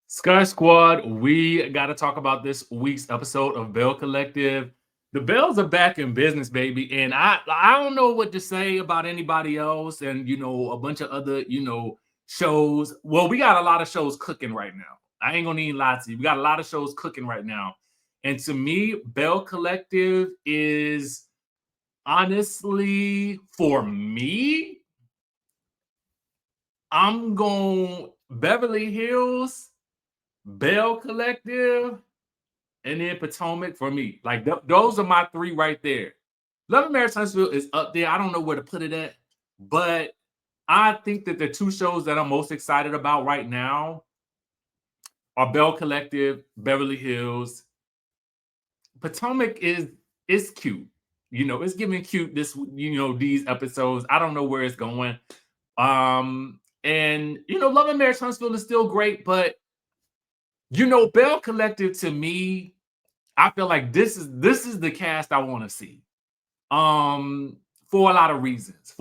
Sky Squad, we got to talk about this week's episode of Belle Collective. The Bells are back in business, baby, and I don't know what to say about anybody else, and a bunch of other shows. Well, we got a lot of shows cooking right now. I ain't gonna even lie to you. We got a lot of shows cooking right now, and to me, Belle Collective is honestly for me. I'm going Beverly Hills, Belle Collective, and then Potomac for me. Like those are my three right there. Love and Marriage Huntsville is up there. I don't know where to put it at, but I think that the two shows that I'm most excited about right now are Belle Collective, Beverly Hills. Potomac is cute. It's giving cute these episodes. I don't know where it's going. And Love and Marriage Huntsville is still great, but Belle Collective to me, I feel like this is the cast I want to see. For a lot of reasons.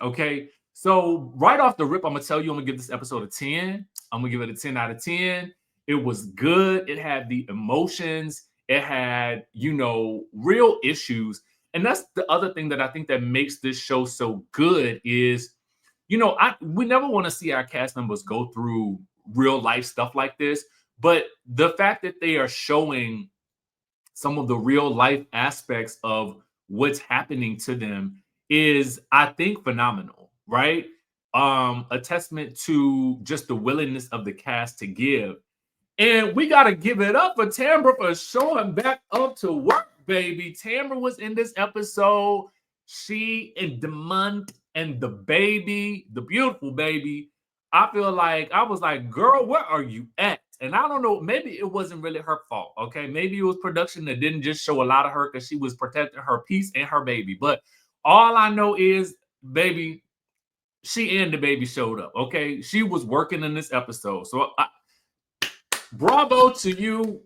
Okay. So right off the rip, I'm gonna tell you, I'm gonna give this episode a 10. I'm gonna give it a 10 out of 10. It was good. It had the emotions, it had, real issues. And that's the other thing that I think that makes this show so good is, we never want to see our cast members go through real life stuff like this. But the fact that they are showing some of the real life aspects of what's happening to them is, I think, phenomenal, right? A testament to just the willingness of the cast to give. And we got to give it up for Tambra for showing back up to work, baby. Tambra was in this episode. She and Demont and the baby, the beautiful baby. I feel like I was like, girl, where are you at? And I don't know, maybe it wasn't really her fault. Okay. Maybe it was production that didn't just show a lot of her because she was protecting her peace and her baby. But all I know is, baby, she and the baby showed up. Okay. She was working in this episode. So bravo to you,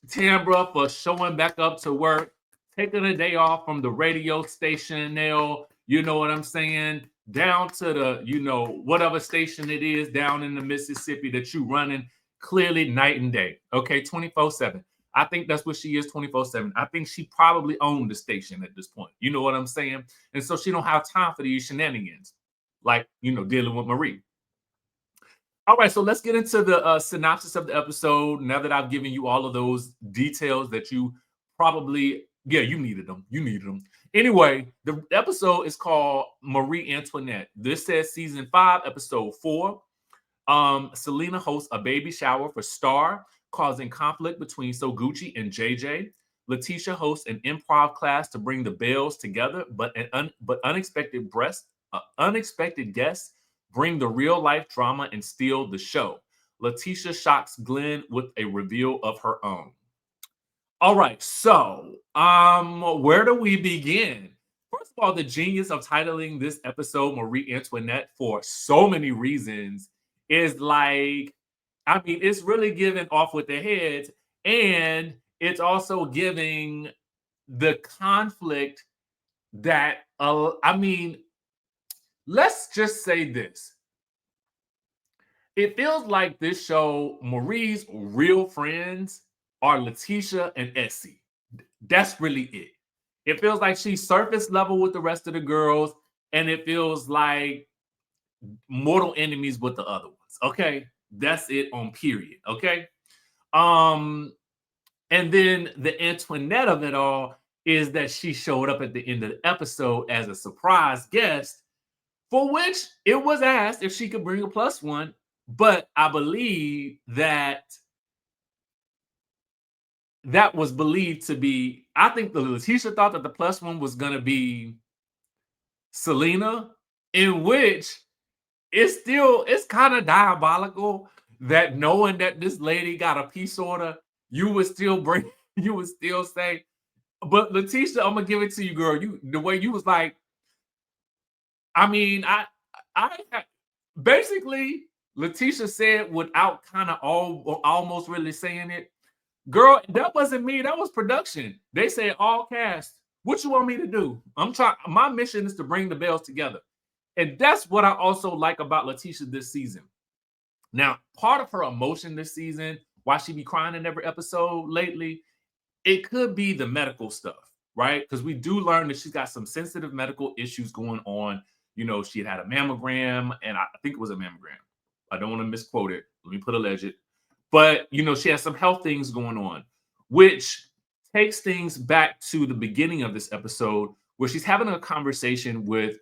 Tambra, for showing back up to work, taking a day off from the radio station now. You know what I'm saying? Down to the, whatever station it is down in the Mississippi that you running, clearly night and day. Okay, 24/7. I think that's what she is, 24/7. I think she probably owned the station at this point. You know what I'm saying? And so she don't have time for these shenanigans, like, dealing with Marie. All right, so let's get into the synopsis of the episode. Now that I've given you all of those details that you probably, you needed them. Anyway, the episode is called Marie Antoinette. This says season 5, episode 4. Selena hosts a baby shower for Star, causing conflict between Sogucci and JJ. Leticia hosts an improv class to bring the Bells together, but unexpected guests bring the real life drama and steal the show. Leticia shocks Glenn with a reveal of her own. All right, so where do we begin? First of all, the genius of titling this episode Marie Antoinette for so many reasons is like, I mean, it's really giving off with the heads, and it's also giving the conflict that let's just say this. It feels like this show, Marie's real friends are Leticia and Essie. That's really it. It feels like she's surface level with the rest of the girls, and it feels like mortal enemies with the other ones. Okay, that's it on period. Okay, and then the Antoinette of it all is that she showed up at the end of the episode as a surprise guest, for which it was asked if she could bring a +1. But I believe that was believed to be, I think the Leticia thought that the +1 was going to be Selena, in which it's kind of diabolical that knowing that this lady got a peace order, you would still say, but Leticia, I'm gonna give it to you, girl. The way you was like, I mean, I basically Leticia said without kind of almost really saying it, girl, that wasn't me. That was production. They said all cast. What you want me to do? My mission is to bring the Bells together. And that's what I also like about Leticia this season. Now, part of her emotion this season, why she be crying in every episode lately, it could be the medical stuff, right? Because we do learn that she's got some sensitive medical issues going on. You know, she had a mammogram, and I think it was a mammogram. I don't want to misquote it. Let me put alleged. But, you know, she has some health things going on, which takes things back to the beginning of this episode where she's having a conversation with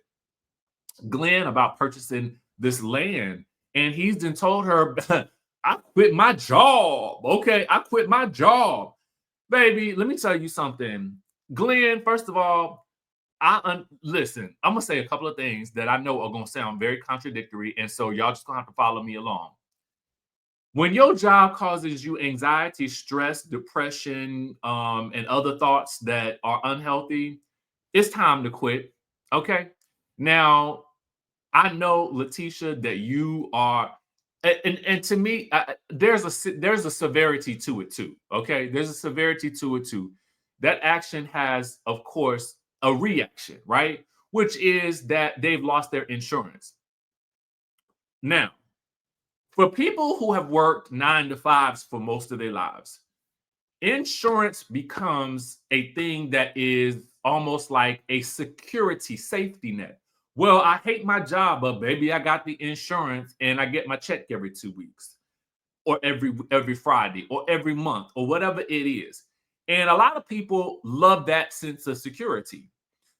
Glenn about purchasing this land. And he's then told her, I quit my job. Okay, I quit my job. Baby, let me tell you something. Glenn, first of all, listen, I'm gonna say a couple of things that I know are gonna sound very contradictory, and so y'all just gonna have to follow me along. When your job causes you anxiety, stress, depression, and other thoughts that are unhealthy, it's time to quit. Okay. Now, I know, Leticia, that you are, and to me, there's a severity to it too. Okay, there's a severity to it too. That action has, of course, a reaction, right? Which is that they've lost their insurance. Now, for people who have worked 9 to 5s for most of their lives, insurance becomes a thing that is almost like a security safety net. Well, I hate my job, but baby, I got the insurance and I get my check every 2 weeks or every Friday or every month or whatever it is. And a lot of people love that sense of security.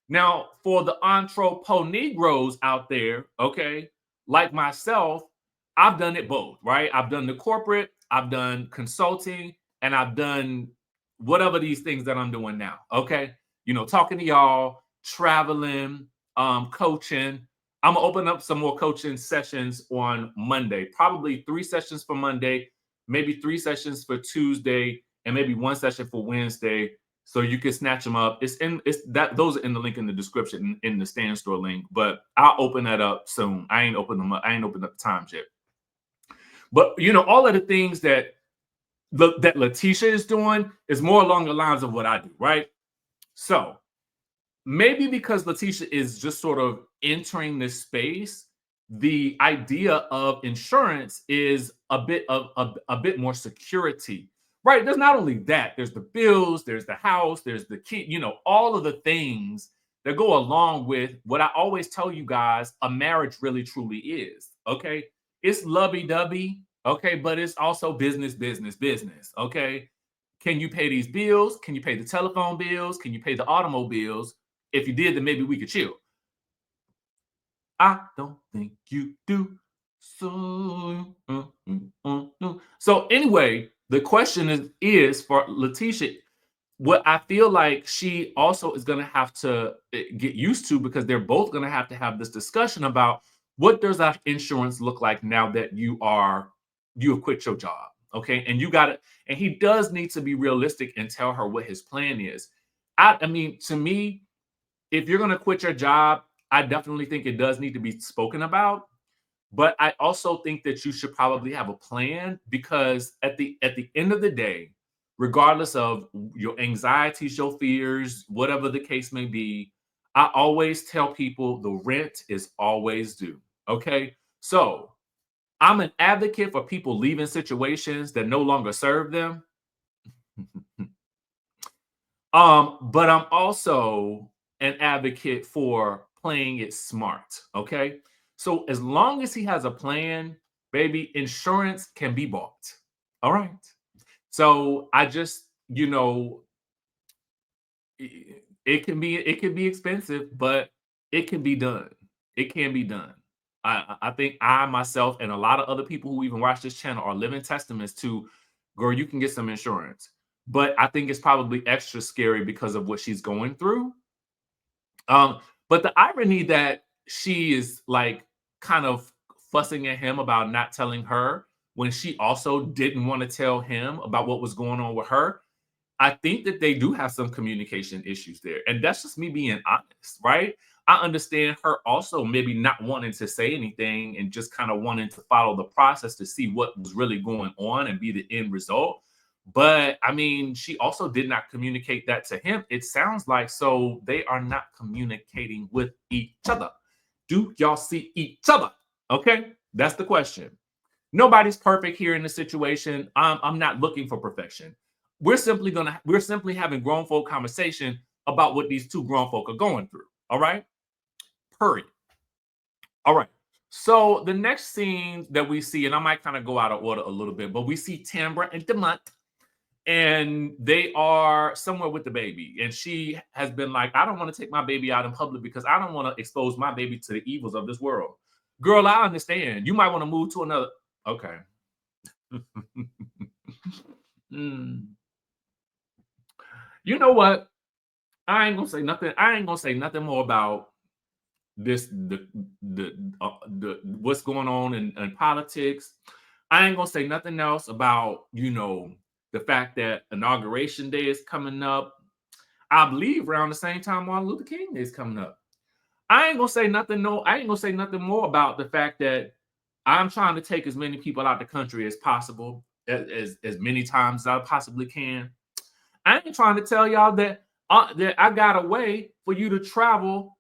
Now, for the anthropo Negroes out there, okay, like myself, I've done it both, right? I've done the corporate, I've done consulting, and I've done whatever these things that I'm doing now, okay? You know, talking to y'all, traveling, coaching. I'm gonna open up some more coaching sessions on Monday, probably 3 sessions for Monday, maybe 3 sessions for Tuesday, and maybe 1 session for Wednesday, so you can snatch them up. Those are in the link in the description in the Stand Store link, but I'll open that up soon. I ain't opened them up. I ain't opened up the times yet. But you know, all of the things that Leticia is doing is more along the lines of what I do, right? So maybe because Leticia is just sort of entering this space, the idea of insurance is a bit more security, right? There's not only that, there's the bills, there's the house, there's the key, you know, all of the things that go along with what I always tell you guys a marriage really truly is. Okay, it's lovey-dovey, okay, but it's also business, business, business. Okay, can you pay these bills? Can you pay the telephone bills? Can you pay the automobiles? If you did, then maybe we could chill. I don't think you do. So anyway, the question is for Leticia, what I feel like she also is going to have to get used to, because they're both going to have this discussion about what does our insurance look like now that you have quit your job. Okay. And you got it. And he does need to be realistic and tell her what his plan is. I mean, to me, if you're going to quit your job, I definitely think it does need to be spoken about. But I also think that you should probably have a plan, because at the end of the day, regardless of your anxieties, your fears, whatever the case may be, I always tell people the rent is always due. Okay. So I'm an advocate for people leaving situations that no longer serve them. But I'm also an advocate for playing it smart. Okay. So as long as he has a plan, baby, insurance can be bought. All right. So I just, you know, it can be expensive, but it can be done. It can be done. I think I myself and a lot of other people who even watch this channel are living testaments to, girl, you can get some insurance. But I think it's probably extra scary because of what she's going through. But the irony that she is like kind of fussing at him about not telling her when she also didn't want to tell him about what was going on with her, I think that they do have some communication issues there. And that's just me being honest, right? I understand her also maybe not wanting to say anything and just kind of wanting to follow the process to see what was really going on and be the end result. But I mean, she also did not communicate that to him. It sounds like, so they are not communicating with each other. Do y'all see each other? Okay, that's the question. Nobody's perfect here in the situation. I'm not looking for perfection. We're simply having grown folk conversation about what these two grown folk are going through. All right. Period. All right. So the next scene that we see, and I might kind of go out of order a little bit, but we see Tambra and Demont, and they are somewhere with the baby. And she has been like, I don't want to take my baby out in public because I don't want to expose my baby to the evils of this world. Girl, I understand. You might want to move to another. Okay. Mm. You know what? I ain't gonna say nothing. I ain't gonna say nothing more about this the what's going on in politics. I ain't gonna say nothing else about the fact that inauguration day is coming up. I believe around the same time Martin Luther King Day is coming up. I ain't gonna say nothing. No, I ain't gonna say nothing more about the fact that I'm trying to take as many people out the country as possible, as many times as I possibly can. I ain't trying to tell y'all that I got a way for you to travel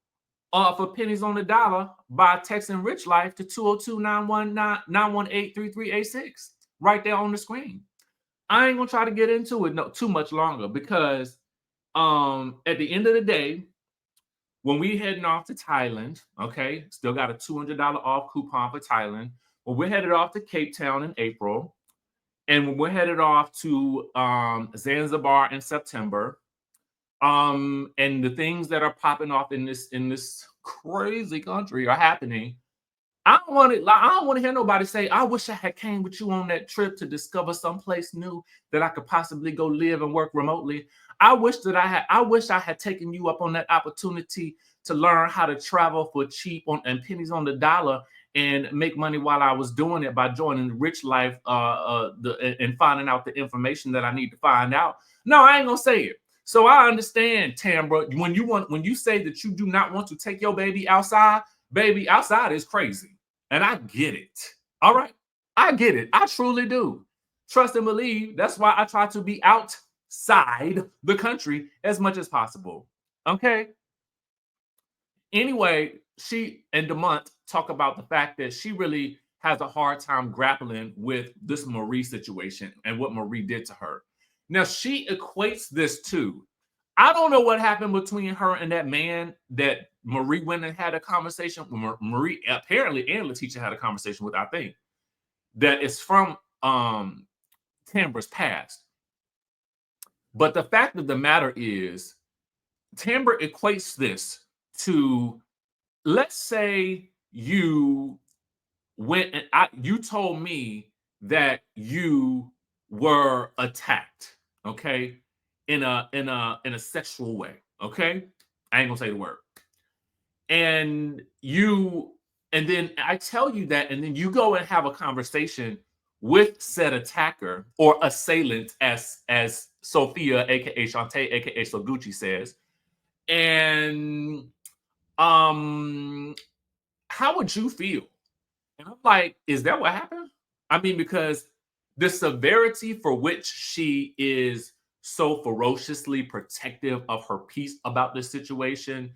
for pennies on the dollar by texting Rich Life to 202-918-3386 right there on the screen. I ain't gonna try to get into it too much longer because at the end of the day, when we heading off to Thailand, okay, still got a $200 off coupon for Thailand. When we're headed off to Cape Town in April, and when we're headed off to Zanzibar in September, and the things that are popping off in this crazy country are happening. I don't want to hear nobody say, I wish I had came with you on that trip to discover someplace new that I could possibly go live and work remotely. I wish I had taken you up on that opportunity to learn how to travel for cheap and pennies on the dollar and make money while I was doing it by joining Rich Life and finding out the information that I need to find out. No, I ain't gonna say it. So I understand, Tambra, when you say that you do not want to take your baby, outside is crazy. And I get it. All right. I get it. I truly do. Trust and believe. That's why I try to be outside the country as much as possible. Okay. Anyway, she and Demont talk about the fact that she really has a hard time grappling with this Marie situation and what Marie did to her. Now, she equates this to, I don't know what happened between her and that man that Marie went and had a conversation with. Marie apparently and Leticia had a conversation with, I think, that is from Tambra's past. But the fact of the matter is, Tambra equates this to, let's say you went and you told me that you were attacked, okay, in a sexual way, okay? I ain't gonna say the word. And then I tell you that, and then you go and have a conversation with said attacker or assailant, as Sophia, aka Shantae, aka Sogucci says. And how would you feel? And I'm like, is that what happened? I mean, because the severity for which she is so ferociously protective of her peace about this situation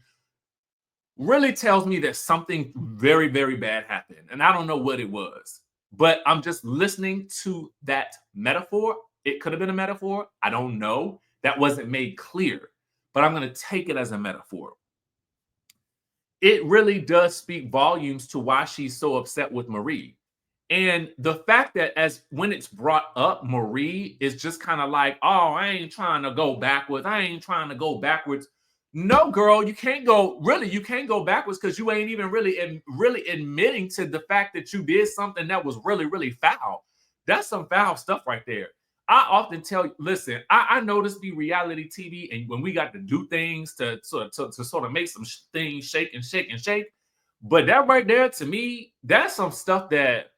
really tells me that something very, very bad happened. And I don't know what it was, but I'm just listening to that metaphor. It could have been a metaphor. I don't know. That wasn't made clear, but I'm going to take it as a metaphor. It really does speak volumes to why she's so upset with Marie. And the fact that when it's brought up, Marie is just kind of like, oh, I ain't trying to go backwards. I ain't trying to go backwards. No, girl, you can't go backwards because you ain't even really admitting to the fact that you did something that was really, really foul. That's some foul stuff right there. I often tell you, listen, I know this be reality TV, and when we got to do things to sort of make some things shake and shake and shake. But that right there, to me, that's some stuff that,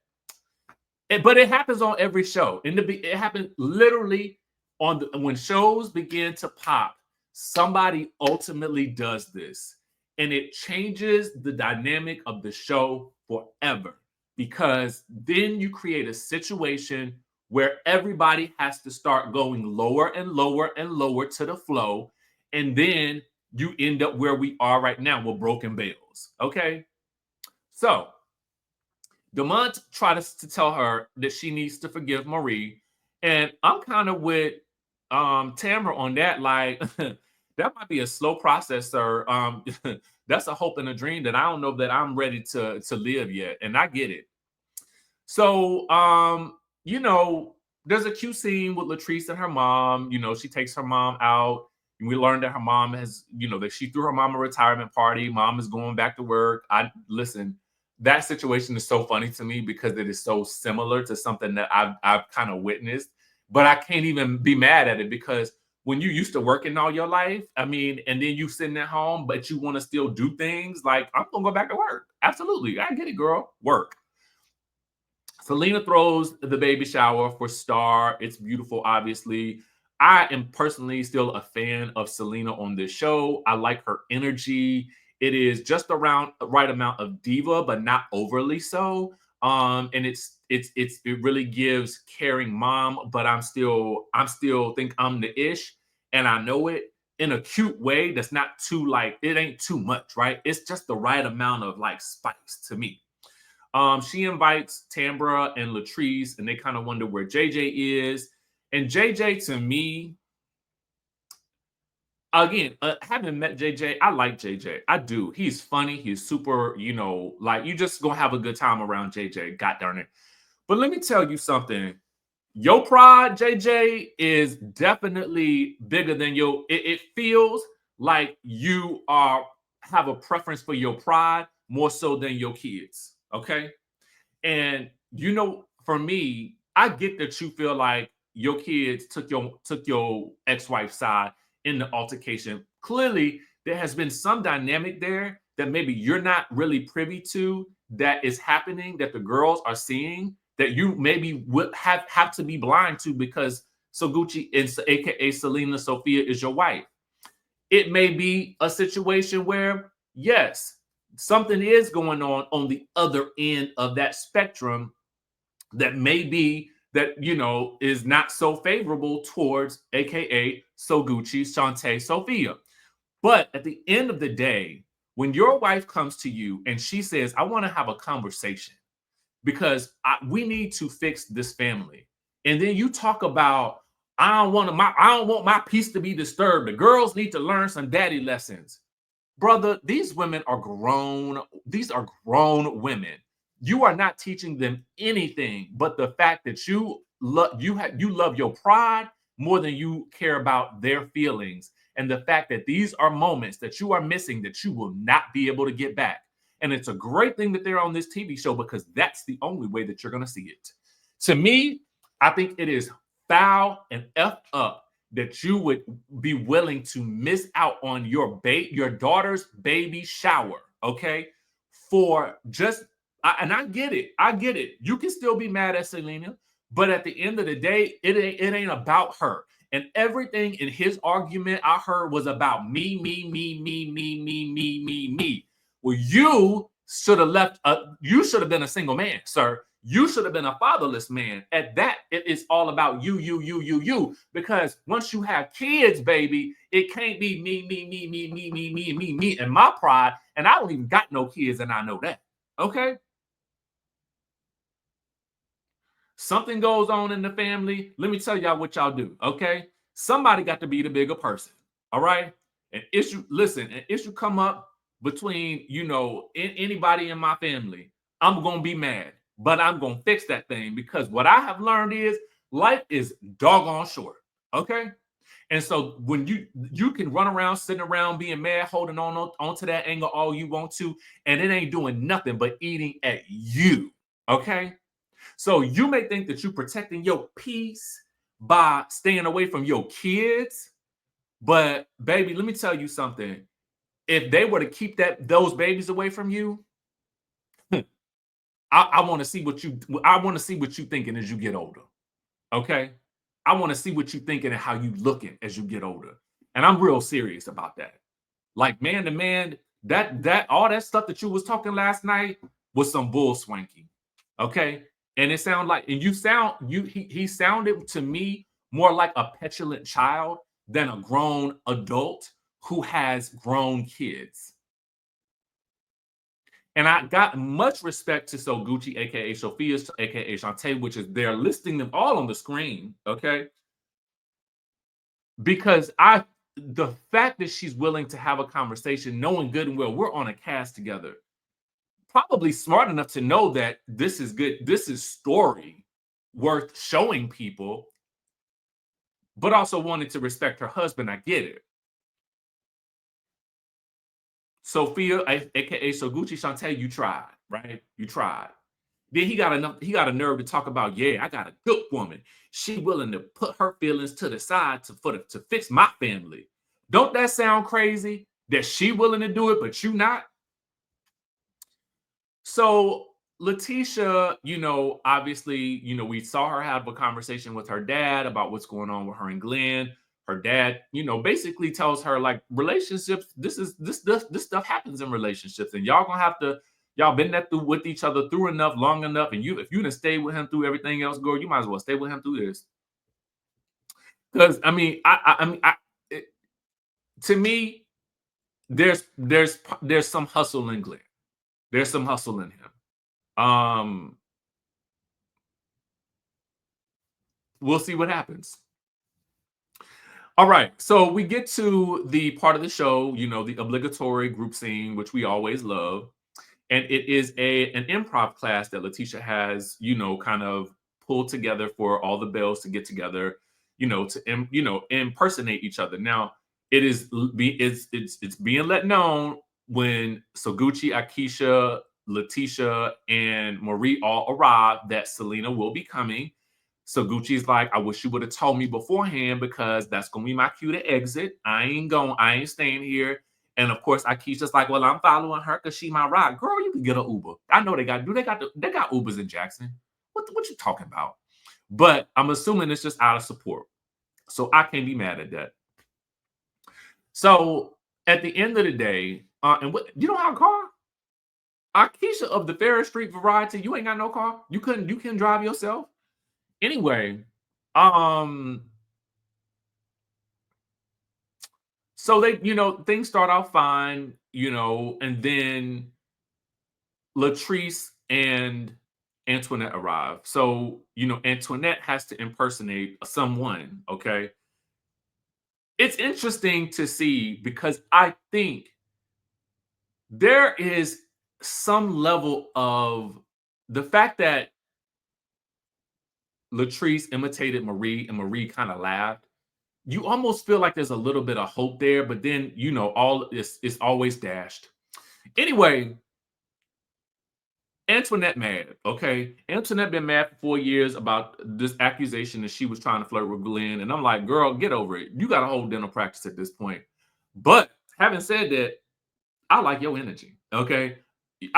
but it happens on every show. It happens literally when shows begin to pop. Somebody ultimately does this, and it changes the dynamic of the show forever, because then you create a situation where everybody has to start going lower and lower and lower to the flow, and then you end up where we are right now with broken bells. Okay, so Demont tries to tell her that she needs to forgive Marie. And I'm kind of with Tambra on that. Like, that might be a slow process, sir. That's a hope and a dream that I don't know that I'm ready to live yet. And I get it. So, you know, there's a cute scene with Latrice and her mom. You know, she takes her mom out. And we learned that her mom has, you know, that she threw her mom a retirement party. Mom is going back to work. I listen, that situation is so funny to me because it is so similar to something that I've kind of witnessed. But I can't even be mad at it because when you used to working all your life, I mean, and then you sitting at home, but you want to still do things like I'm gonna go back to work. Absolutely. I get it, girl. Work. Selena throws the baby shower for Star. It's beautiful, obviously. I am personally still a fan of Selena on this show. I like her energy. It is just around the right amount of diva, but not overly so. And it really gives caring mom, but I'm still think I'm the ish, and I know it in a cute way that's not too like it ain't too much, right? It's just the right amount of like spice to me. She invites Tambra and Latrice, and they kind of wonder where JJ is. And JJ, to me, again, having met JJ, I like JJ. I do. He's funny. He's super, you know, like you just gonna have a good time around JJ. God darn it. But let me tell you something. Your pride, JJ, is definitely bigger than it feels like you are have a preference for your pride more so than your kids. Okay. And you know, for me, I get that you feel like your kids took your ex-wife's side in the altercation. Clearly, there has been some dynamic there that maybe you're not really privy to that is happening that the girls are seeing that you maybe would have to be blind to because Sogucci is aka Selena Sophia is your wife. It may be a situation where yes, something is going on the other end of that spectrum that may be that you know is not so favorable towards aka Sogucci, Shantae, Sophia. But at the end of the day, when your wife comes to you and she says, I want to have a conversation because we need to fix this family. And then you talk about, I don't want my peace to be disturbed. The girls need to learn some daddy lessons. Brother, these women are grown. These are grown women. You are not teaching them anything but the fact that you love your pride more than you care about their feelings, and the fact that these are moments that you are missing that you will not be able to get back. And it's a great thing that they're on this TV show because that's the only way that you're going to see it. To me, I think it is foul and effed up that you would be willing to miss out on your daughter's baby shower, okay? For just and I get it. I get it. You can still be mad at Selena, but at the end of the day, it ain't about her. And everything in his argument I heard was about me, me, me, me, me, me, me, me, me. Well, you should have left. You should have been a single man, sir. You should have been a fatherless man. At that, it is all about you, you, you, you, you. Because once you have kids, baby, it can't be me, me, me, me, me, me, me, me, me, and my pride. And I don't even got no kids, and I know that. Okay. Something goes on in the family. Let me tell y'all what y'all do. Okay. Somebody got to be the bigger person. All right. An issue come up between, you know, anybody in my family. I'm going to be mad, but I'm going to fix that thing because what I have learned is life is doggone short. Okay. And so when you can run around, sitting around, being mad, holding onto that anger all you want to, and it ain't doing nothing but eating at you. Okay. So you may think that you're protecting your peace by staying away from your kids, but baby, let me tell you something. If they were to keep those babies away from you, I want to see what you thinking as you get older. Okay. I want to see what you thinking and how you looking as you get older. And I'm real serious about that. Like man to man, that all that stuff that you was talking last night was some bull swanky. Okay. And it sounded like, and he sounded to me more like a petulant child than a grown adult who has grown kids. And I got much respect to Sogucci, aka Sophia, aka Shantae, which is they're listing them all on the screen, okay? Because the fact that she's willing to have a conversation, knowing good and well we're on a cast together, probably smart enough to know that this is good, this is story worth showing people, but also wanted to respect her husband. I get it. Sophia, aka Sogucci, Shantae, you tried, right? You tried. Then he got a nerve to talk about, yeah, I got a good woman. She willing to put her feelings to the side to fix my family. Don't that sound crazy? That she willing to do it, but you not? So Leticia, obviously, we saw her have a conversation with her dad about what's going on with her and Glenn. Her dad, basically tells her like relationships. This stuff happens in relationships, and y'all gonna have to. Y'all been that through with each other through enough, long enough, and if you didn't stay with him through everything else, girl, you might as well stay with him through this. Because I mean, to me, there's some hustle in Glenn. There's some hustle in him. We'll see what happens. All right, so we get to the part of the show, the obligatory group scene, which we always love, and it is an improv class that Leticia has, kind of pulled together for all the Bells to get together, to impersonate each other. Now, it's being let known when Sogucci, Akeisha, Leticia, and Marie all arrive that Selena will be coming. Sogucci's like, I wish you would have told me beforehand because that's gonna be my cue to exit. I ain't staying here. And of course, Akeisha's like, well, I'm following her because she my ride. Girl, you can get an Uber. I know they got Ubers in Jackson. What you talking about? But I'm assuming it's just out of support. So I can't be mad at that. So at the end of the day, and what you don't have a car? Akeisha of the Ferris Street variety, you ain't got no car. You can drive yourself. Anyway, so they, things start out fine, and then Latrice and Antoinette arrive. So, Antoinette has to impersonate someone, okay? It's interesting to see because I think there is some level of the fact that Latrice imitated Marie and Marie kind of laughed. You almost feel like there's a little bit of hope there, but then all is always dashed. Anyway, Antoinette mad, okay? Antoinette been mad for 4 years about this accusation that she was trying to flirt with Glenn, and I'm like, girl, get over it. You got a whole dental practice at this point. But having said that, I like your energy, okay? You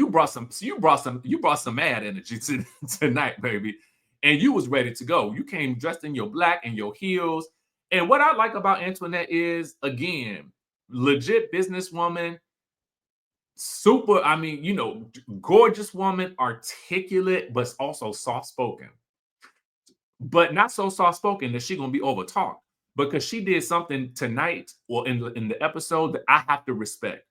brought some mad energy tonight, baby, and you was ready to go. You came dressed in your black and your heels. And what I like about Antoinette is, again, legit businesswoman, super. I mean, gorgeous woman, articulate, but also soft spoken. But not so soft spoken that she gonna be over talked because she did something tonight or in the episode that I have to respect.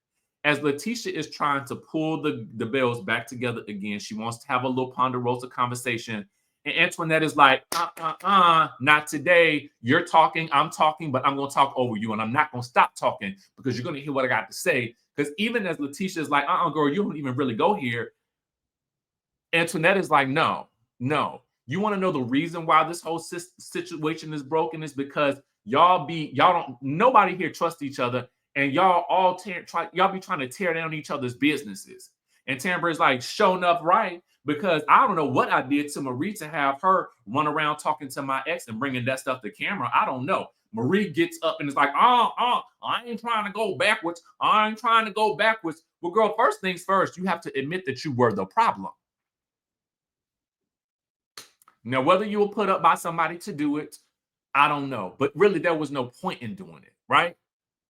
As Leticia is trying to pull the Bells back together again, she wants to have a little ponderosa conversation. And Antoinette is like, not today. You're talking, I'm talking, but I'm going to talk over you. And I'm not going to stop talking because you're going to hear what I got to say. Because even as Leticia is like, girl, you don't even really go here. Antoinette is like, no. You want to know the reason why this whole situation is broken is because nobody here trusts each other, and y'all be trying to tear down each other's businesses. And Tambra is like, show enough right, because I don't know what I did to Marie to have her run around talking to my ex and bringing that stuff to camera. I don't know. Marie gets up and is like, I ain't trying to go backwards. Well, girl, first things first, you have to admit that you were the problem. Now, whether you were put up by somebody to do it, I don't know. But really, there was no point in doing it, right?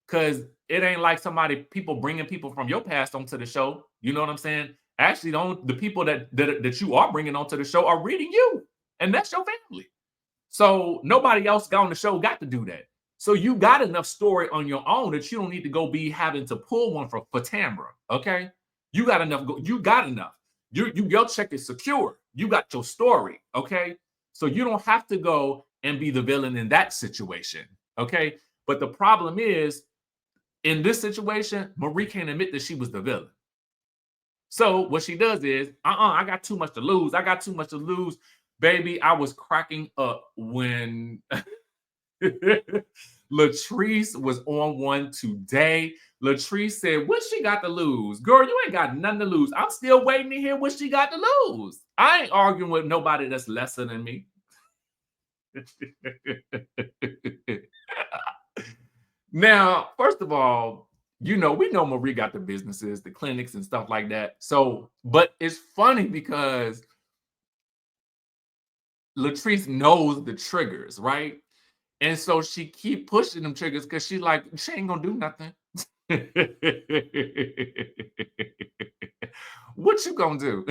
Because it ain't like people bringing people from your past onto the show. You know what I'm saying? Actually, the people that you are bringing onto the show are reading you, and that's your family. So nobody else on the show got to do that. So you got enough story on your own that you don't need to go be having to pull one for Tambra. Okay. You got enough. You got enough. Your check is secure. You got your story. Okay. So you don't have to go and be the villain in that situation. Okay. But the problem is, in this situation, Marie can't admit that she was the villain. So what she does is, I got too much to lose. I got too much to lose. Baby, I was cracking up when Latrice was on one today. Latrice said, what she got to lose? Girl, you ain't got nothing to lose. I'm still waiting to hear what she got to lose. I ain't arguing with nobody that's lesser than me. Now, first of all, we know Marie got the businesses, the clinics and stuff like that. So, but it's funny because Latrice knows the triggers, right? And so she keep pushing them triggers because she like, she ain't gonna do nothing. What you gonna do?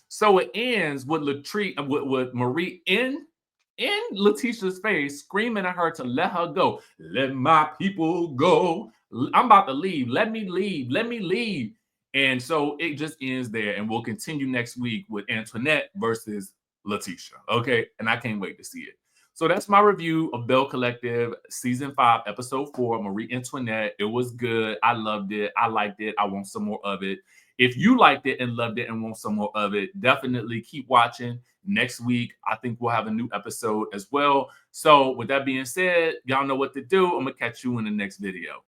So it ends with Latrice, with Marie in Leticia's face, screaming at her to let her go. Let my people go. I'm about to leave. Let me leave. Let me leave. And so it just ends there. And we'll continue next week with Antoinette versus Leticia. Okay. And I can't wait to see it. So that's my review of Belle Collective season 5, episode 4, Marie Antoinette. It was good. I loved it. I liked it. I want some more of it. If you liked it and loved it and want some more of it, definitely keep watching. Next week, I think we'll have a new episode as well. So with that being said, y'all know what to do. I'm going to catch you in the next video.